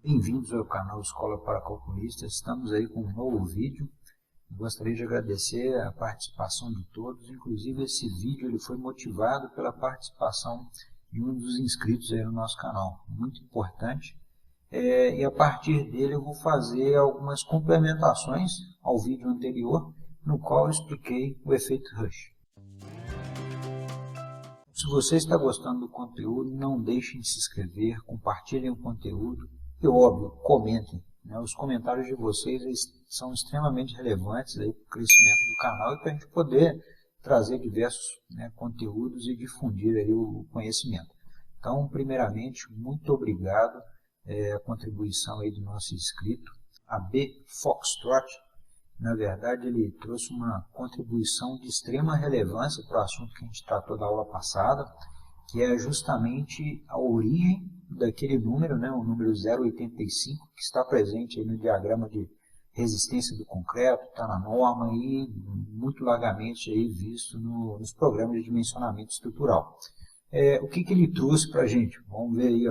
Bem-vindos ao canal Escola para Calculistas. Estamos aí com um novo vídeo. Gostaria de agradecer a participação de todos. Inclusive esse vídeo ele foi motivado pela participação de um dos inscritos aí no nosso canal. Muito importante. E a partir dele eu vou fazer algumas complementações ao vídeo anterior, no qual eu expliquei o efeito Rush. Se você está gostando do conteúdo, não deixem de se inscrever, compartilhem o conteúdo e, óbvio, comentem. Os comentários de vocês são extremamente relevantes para o crescimento do canal e para a gente poder trazer diversos conteúdos e difundir aí o conhecimento. Então, primeiramente, muito obrigado a contribuição aí do nosso inscrito, a B Foxtrot. Na verdade, ele trouxe uma contribuição de extrema relevância para o assunto que a gente tratou da aula passada, que é justamente a origem daquele número, o número 0,85, que está presente aí no diagrama de resistência do concreto, está na norma e muito largamente aí visto nos programas de dimensionamento estrutural. O que ele trouxe para a gente? Vamos ver aí.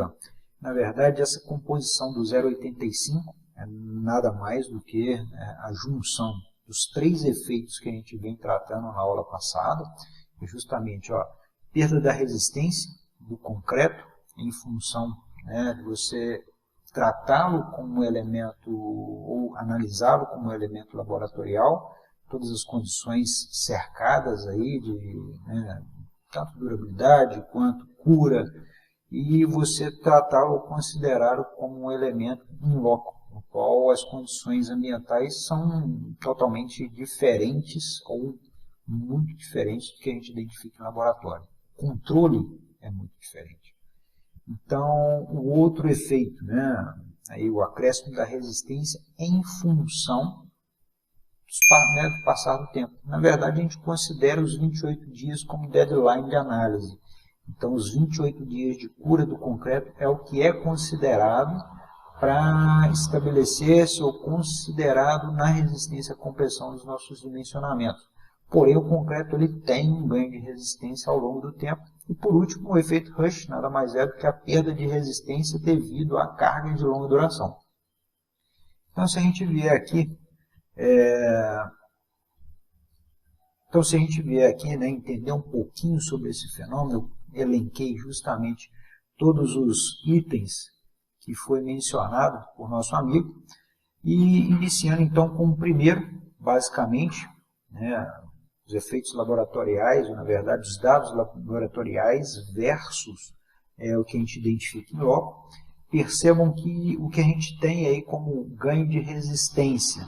Na verdade, essa composição do 0,85 é nada mais do que a junção dos três efeitos que a gente vem tratando na aula passada, que é justamente perda da resistência do concreto em função de você tratá-lo como um elemento ou analisá-lo como um elemento laboratorial, todas as condições cercadas aí de tanto durabilidade quanto cura, e você tratá-lo ou considerá-lo como um elemento in loco, no qual as condições ambientais são totalmente diferentes ou muito diferentes do que a gente identifica em laboratório. O controle é muito diferente. Então, o outro efeito, aí o acréscimo da resistência em função do passar do tempo. Na verdade, a gente considera os 28 dias como deadline de análise. Então, os 28 dias de cura do concreto é o que é considerado para estabelecer-se ou considerado na resistência à compressão dos nossos dimensionamentos. Porém, o concreto ele tem um ganho de resistência ao longo do tempo. E, por último, o efeito Rush nada mais é do que a perda de resistência devido à carga de longa duração. Então, se a gente vier aqui, entender um pouquinho sobre esse fenômeno, eu elenquei justamente todos os itens que foi mencionado por nosso amigo, e iniciando então com o primeiro, basicamente, os efeitos laboratoriais, ou na verdade os dados laboratoriais versus o que a gente identifica em loco. Percebam que o que a gente tem aí como ganho de resistência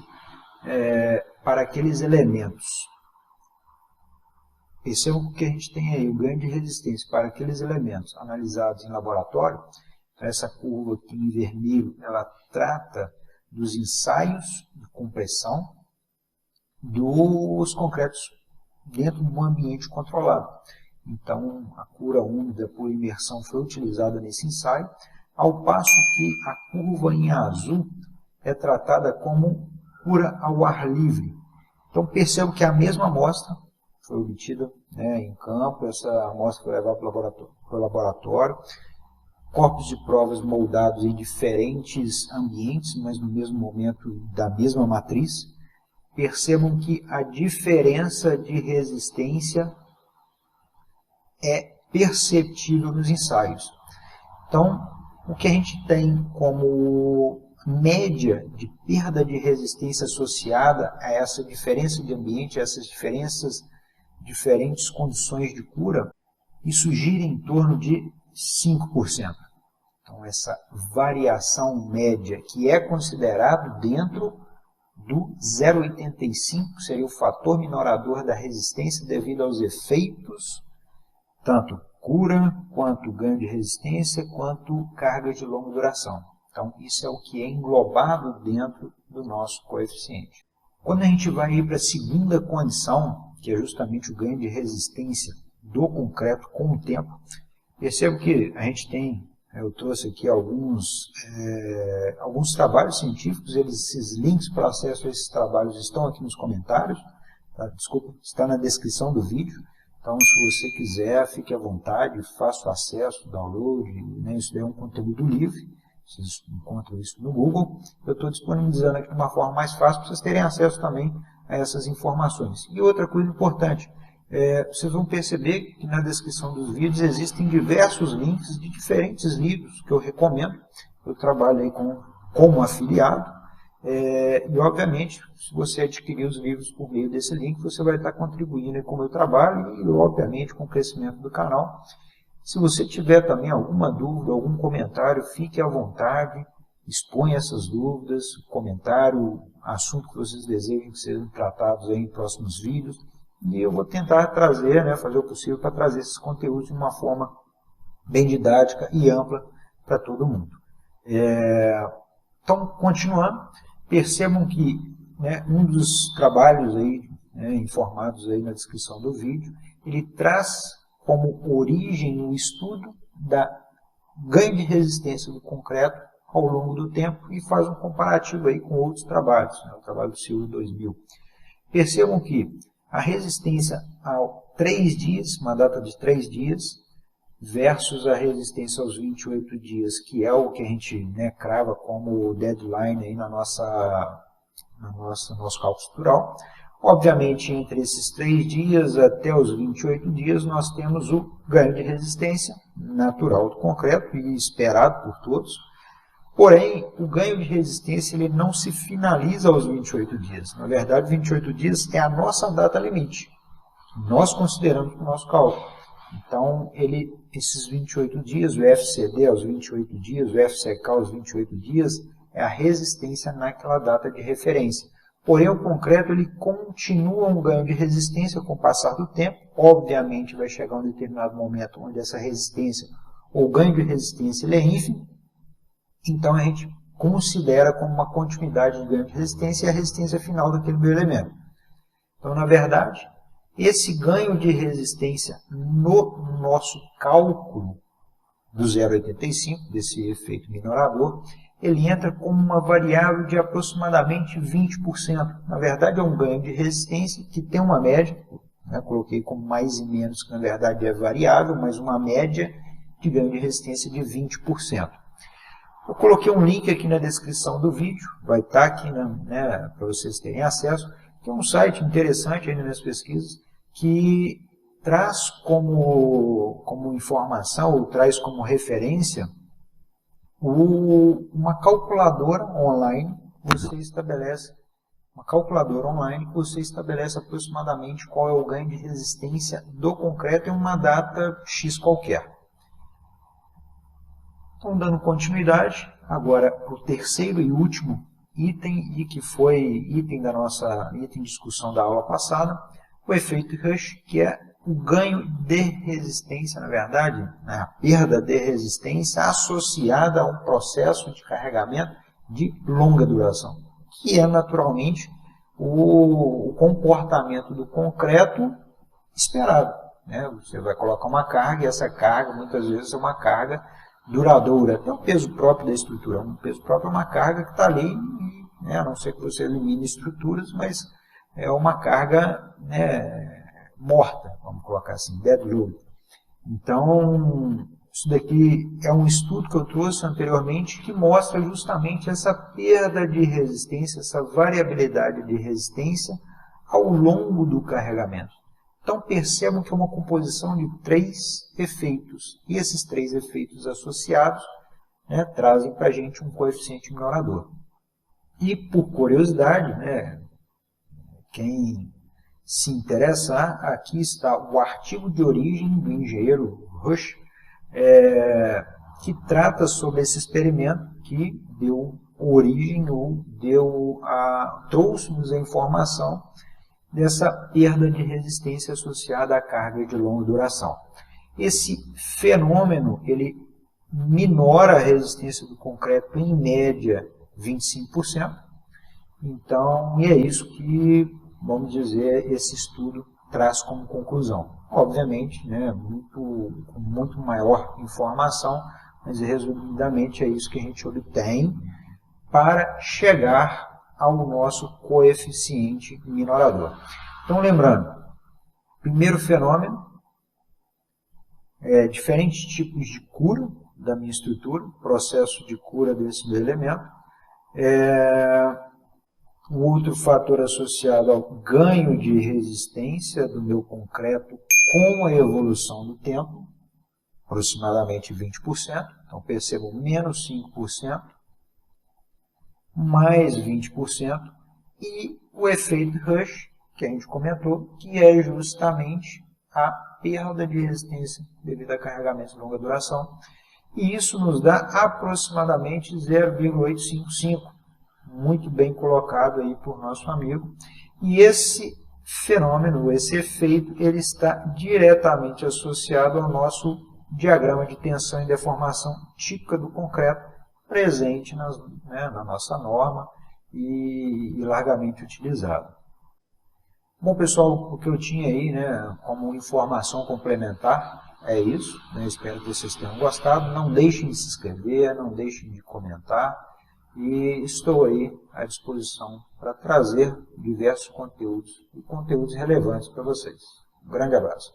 para aqueles elementos. Percebam que a gente tem aí o ganho de resistência para aqueles elementos analisados em laboratório. Essa curva aqui em vermelho, ela trata dos ensaios de compressão dos concretos dentro de um ambiente controlado. Então, a cura úmida por imersão foi utilizada nesse ensaio, ao passo que a curva em azul é tratada como cura ao ar livre. Então, percebo que a mesma amostra foi obtida em campo, essa amostra foi levada para o laboratório, corpos de provas moldados em diferentes ambientes, mas no mesmo momento da mesma matriz. Percebam que a diferença de resistência é perceptível nos ensaios. Então, o que a gente tem como média de perda de resistência associada a essa diferença de ambiente, a essas diferentes condições de cura, isso gira em torno de 5%. Então, essa variação média que é considerado dentro do 0,85, seria o fator minorador da resistência devido aos efeitos, tanto cura, quanto ganho de resistência, quanto carga de longa duração. Então, isso é o que é englobado dentro do nosso coeficiente. Quando a gente vai para a segunda condição, que é justamente o ganho de resistência do concreto com o tempo, percebo que a gente tem, eu trouxe aqui alguns trabalhos científicos, esses links para acesso a esses trabalhos estão aqui nos comentários, tá? Desculpa, está na descrição do vídeo. Então, se você quiser, fique à vontade, faça o acesso, download, isso daí é um conteúdo livre. vocês encontram isso no Google. Eu estou disponibilizando aqui de uma forma mais fácil para vocês terem acesso também a essas informações. E outra coisa importante, vocês vão perceber que na descrição dos vídeos existem diversos links de diferentes livros que eu recomendo. Eu trabalho aí como afiliado. E obviamente, se você adquirir os livros por meio desse link, você vai estar contribuindo com o meu trabalho e obviamente com o crescimento do canal. Se você tiver também alguma dúvida, algum comentário, fique à vontade, exponha essas dúvidas, comentário, assunto que vocês desejam que sejam tratados aí em próximos vídeos. E eu vou tentar trazer, fazer o possível para trazer esses conteúdos de uma forma bem didática e ampla para todo mundo. Então, continuando, percebam que um dos trabalhos aí, informados aí na descrição do vídeo, ele traz como origem o estudo da ganho de resistência do concreto ao longo do tempo e faz um comparativo aí com outros trabalhos, o trabalho do Silva 2000. Percebam que a resistência a 3 dias, uma data de 3 dias, versus a resistência aos 28 dias, que é o que a gente crava como deadline aí no nosso cálculo estrutural. Obviamente, entre esses 3 dias até os 28 dias, nós temos o ganho de resistência natural do concreto e esperado por todos. Porém, o ganho de resistência ele não se finaliza aos 28 dias. Na verdade, 28 dias é a nossa data limite. Nós consideramos para o nosso cálculo. Então, esses 28 dias, o FCD aos 28 dias, o FCK aos 28 dias, é a resistência naquela data de referência. Porém, o concreto ele continua um ganho de resistência com o passar do tempo. Obviamente, vai chegar um determinado momento onde essa resistência, ou ganho de resistência, ele é ínfimo. Então, a gente considera como uma continuidade de ganho de resistência e a resistência final daquele meu elemento. Então, na verdade, esse ganho de resistência no nosso cálculo do 0,85, desse efeito minorador, ele entra como uma variável de aproximadamente 20%. Na verdade, é um ganho de resistência que tem uma média, coloquei como mais e menos, que na verdade é variável, mas uma média de ganho de resistência de 20%. Eu coloquei um link aqui na descrição do vídeo, vai estar aqui para vocês terem acesso, que é um site interessante aí nas minhas pesquisas, que traz como informação, ou traz como referência, uma calculadora online que você estabelece, aproximadamente qual é o ganho de resistência do concreto em uma data X qualquer. Então, dando continuidade, agora para o terceiro e último item, e que foi item de discussão da aula passada, o efeito Rush, que é o ganho de resistência, na verdade, a perda de resistência associada a um processo de carregamento de longa duração, que é naturalmente o comportamento do concreto esperado. Você vai colocar uma carga e essa carga muitas vezes é uma carga duradoura, até o peso próprio da estrutura. O peso próprio é uma carga que está ali, a não ser que você elimine estruturas, mas é uma carga morta, vamos colocar assim, dead load. Então, isso daqui é um estudo que eu trouxe anteriormente que mostra justamente essa perda de resistência, essa variabilidade de resistência ao longo do carregamento. Então, percebam que é uma composição de 3 efeitos. E esses 3 efeitos associados trazem para a gente um coeficiente minorador. E, por curiosidade, quem se interessar, aqui está o artigo de origem do engenheiro Rush, que trata sobre esse experimento que deu origem ou trouxe-nos a informação dessa perda de resistência associada à carga de longa duração. Esse fenômeno ele minora a resistência do concreto em média 25%. Então, é isso que, vamos dizer, esse estudo traz como conclusão. Obviamente, com muito maior informação, mas resumidamente é isso que a gente obtém para chegar ao nosso coeficiente minorador. Então, lembrando, primeiro fenômeno, diferentes tipos de cura, da minha estrutura, processo de cura desse meu elemento. Um outro fator associado ao ganho de resistência do meu concreto com a evolução do tempo, aproximadamente 20%. Então percebam, menos 5%, mais 20%, e o efeito Rush, que a gente comentou, que é justamente a perda de resistência devido a carregamentos de longa duração. E isso nos dá aproximadamente 0,855. Muito bem colocado aí por nosso amigo. E esse fenômeno, esse efeito, ele está diretamente associado ao nosso diagrama de tensão e deformação típica do concreto, presente na nossa norma e largamente utilizado. Bom, pessoal, o que eu tinha aí como informação complementar é isso. Espero que vocês tenham gostado. Não deixem de se inscrever, não deixem de comentar. E estou aí à disposição para trazer diversos conteúdos e conteúdos relevantes para vocês. Um grande abraço.